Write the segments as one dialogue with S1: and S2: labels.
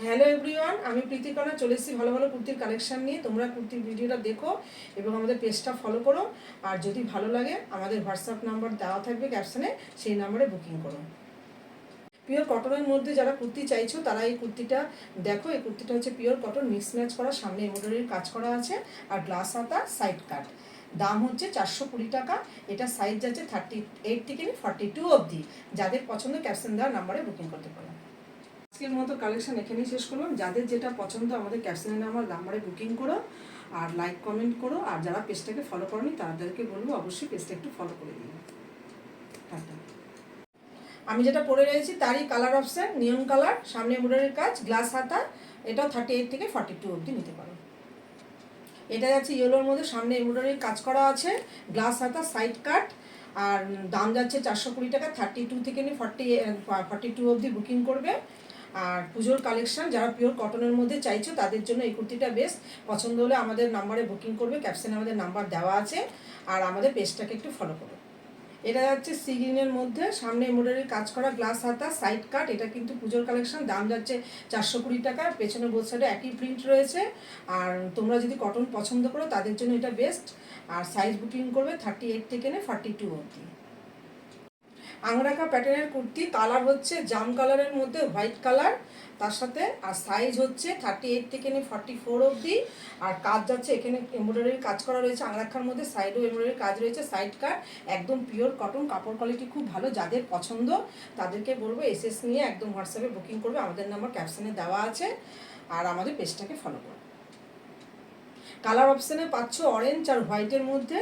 S1: Hello everyone, আমি প্রীতিকণা চলে এসেছি ভালো ভালো কুর্তির কালেকশন নিয়ে। তোমরা কুর্তির ভিডিওটা দেখো এবং আমাদের পেজটা ফলো করো। আর যদি ভালো লাগে আমাদের হোয়াটসঅ্যাপ নাম্বার দেওয়া থাকবে ক্যাপশনে, সেই নাম্বারে বুকিং করো। পিওর কটনের মধ্যে যারা কুর্তি চাইছো তারা এই কুর্তিটা দেখো। এই কুর্তিটা হচ্ছে পিওর কটন, মিক্স ম্যাচ করা, সামনে এমব্রয়ডারির কাজ করা আছে আর গ্লাস হাতা, সাইড কাট। দাম হচ্ছে 420 টাকা। এটা সাইজ আছে 38 থেকে 42 অবধি। যাদের পছন্দ ক্যাপশন দেওয়ার নাম্বারে বুকিং করতে পারো। আজকের মতো কালেকশন এখানেই শেষ করলাম। যাদের যেটা পছন্দ আমাদের ক্যাপশনে নাম্বারে বুকিং করো আর লাইক কমেন্ট করো। আর যারা পেজটাকে ফলো করনি তাদেরকে বলবো অবশ্যই পেজটা একটু ফলো করে দিও। টাটা। আমি যেটা পরে রয়েছি তারই কালার অপশান নিয়ন কালার, সামনে এমব্রয়ডারির কাজ, গ্লাস হাতা। এটাও 38 থেকে 42 অবধি নিতে পারো। এটা যাচ্ছে ইয়েলোর মধ্যে, সামনে এমব্রয়ডারির কাজ করা আছে, গ্লাস হাতা, সাইড কাট। আর দাম যাচ্ছে 420 টাকা। 32 থেকে নিয়ে 42 অবধি বুকিং করবে। আর পুজোর কালেকশন যারা পিওর কটনের মধ্যে চাইছো তাদের জন্য এই কুর্তিটা বেস্ট। পছন্দ হলে আমাদের নাম্বারে বুকিং করবে, ক্যাপশনে আমাদের নাম্বার দেওয়া আছে। আর আমাদের পেজটাকে একটু ফলো করো। এটা যাচ্ছে সি গ্রিনের মধ্যে, সামনে এমব্রয়ডারির কাজ করা, গ্লাস হাতা, সাইড কাট। এটা কিন্তু পুজোর কালেকশন। দাম যাচ্ছে 420 টাকা। পেছনে বোথ সাইডে একই প্রিন্ট রয়েছে। আর তোমরা যদি কটন পছন্দ করো তাদের জন্য এটা বেস্ট। আর সাইজ বুকিং করবে 38 থেকে 42 অবধি। আংরাখা প্যাটার্নের কুর্তি, কালার হচ্ছে জাম কালারের মধ্যে হোয়াইট কালার তার সাথে। আর সাইজ হচ্ছে 38 থেকে 44 অবধি। আর কাজ যাচ্ছে এখানে এমব্রয়ডারির কাজ করা রয়েছে আংরাখার মধ্যে, সাইডেও এমব্রয়ডারির কাজ রয়েছে, সাইড কাট। একদম পিওর কটন, কাপড় কোয়ালিটি খুব ভালো। যাদের পছন্দ তাদেরকে বলবো এসএস নিয়ে একদম হোয়াটসঅ্যাপে বুকিং করবে। আমাদের নাম্বার ক্যাপশনে দেওয়া আছে। আর আমাদের পেজটাকে ফলো করো। কালার অপশানে পাচ্ছ অরেঞ্জ আর হোয়াইটের মধ্যে,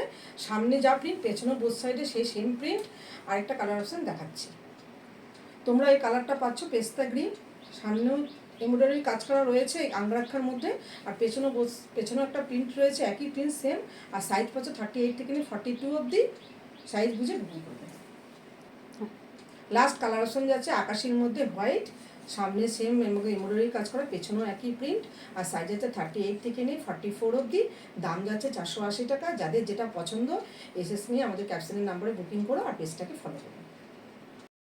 S1: সামনে যা প্রিন্ট পেছনে বোথ সাইডে সেই সেম প্রিন্ট। আরেকটা কালার অপশান দেখাচ্ছি। তোমরা এই কালারটা পাচ্ছ পেস্তা গ্রিন, সামনেও এমব্রয়ডারি কাজ করা রয়েছে এই আংরাক্ষার মধ্যে। আর পেছনেও একটা প্রিন্ট রয়েছে, একই প্রিন্ট সেম। আর সাইজ পাচ্ছ 38 থেকে 42 অবধি। সাইজ বুঝে বুকিং করবে। লাস্ট কালার অপশান যাচ্ছে আকাশির মধ্যে হোয়াইট, সামনে সেম এমব্রয়ডারি কাজ করা, পেছনেও একই প্রিন্ট। আর সাইজ আছে 38 থেকে 44 অবধি। দাম যাচ্ছে 480 টাকা। যাদের যেটা পছন্দ এসএস নিয়ে আমাদের ক্যাপশনের নাম্বারে বুকিং করো আর পেজটাকে ফলো করো।